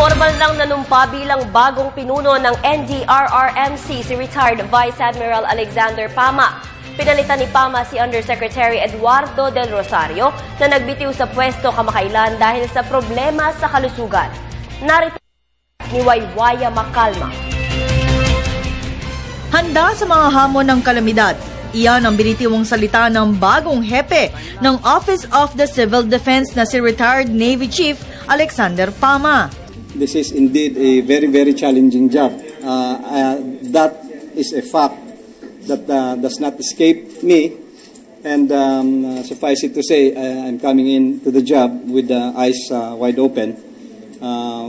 Formal nang nanumpa bilang bagong pinuno ng NDRRMC si retired Vice Admiral Alexander Pama. Pinalitan ni Pama si Undersecretary Eduardo Del Rosario na nagbitiw sa pwesto kamakailan dahil sa problema sa kalusugan. Narito ni Waywaya Macalma. Handa sa mga hamon ng kalamidad. Iyan ang binitiwang salita ng bagong hepe ng Office of the Civil Defense na si retired Navy Chief Alexander Pama. This is indeed a very, very challenging job. That is a fact that does not escape me. And suffice it to say, I'm coming into the job with the eyes wide open.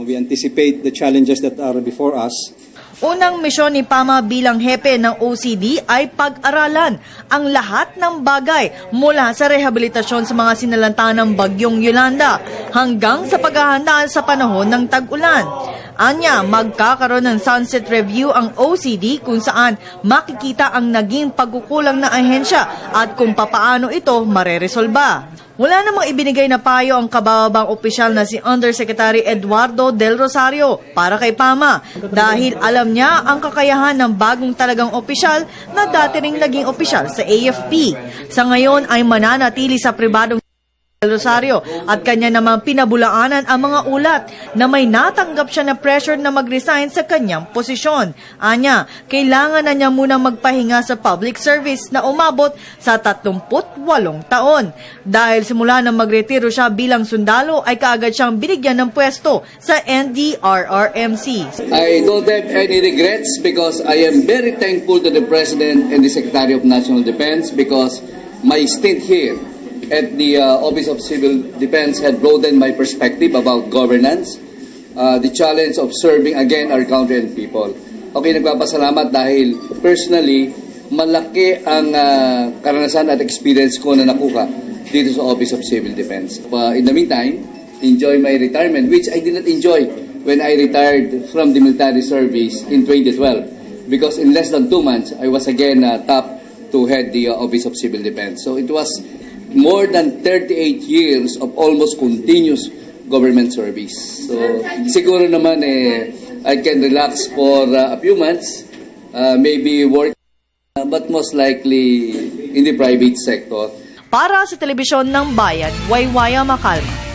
We anticipate the challenges that are before us. Unang misyon ni Pama bilang hepe ng OCD ay pag-aralan ang lahat ng bagay mula sa rehabilitasyon sa mga sinalanta ng Bagyong Yolanda hanggang sa paghahanda sa panahon ng tag-ulan. Anya, magkakaroon ng sunset review ang OCD kung saan makikita ang naging pagkukulang ng ahensya at kung papaano ito mareresolba. Wala namang ibinigay na payo ang kabababang opisyal na si Undersecretary Eduardo Del Rosario para kay Pama dahil alam niya ang kakayahan ng bagong talagang opisyal na dati ring naging opisyal sa AFP. Sa ngayon ay mananatili sa pribadong Del Rosario at kanya namang pinabulaanan ang mga ulat na may natanggap siya na pressure na mag-resign sa kanyang posisyon. Anya, kailangan na niya munang magpahinga sa public service na umabot sa 38 taon. Dahil simula nang magretiro siya bilang sundalo ay kaagad siyang binigyan ng pwesto sa NDRRMC. I don't have any regrets because I am very thankful to the President and the Secretary of National Defense because my stint here at the Office of Civil Defense had broadened my perspective about governance, the challenge of serving again our country and people. Okay, nagpapasalamat dahil personally, malaki ang karanasan at experience ko na nakuha dito sa Office of Civil Defense. In the meantime, enjoy my retirement, which I did not enjoy when I retired from the military service in 2012 because in less than 2 months, I was again tapped to head the Office of Civil Defense. So it was more than 38 years of almost continuous government service. So, siguro naman I can relax for a few months, maybe work, but most likely in the private sector. Para sa telebisyon ng Bayan, Waywaya Macalma.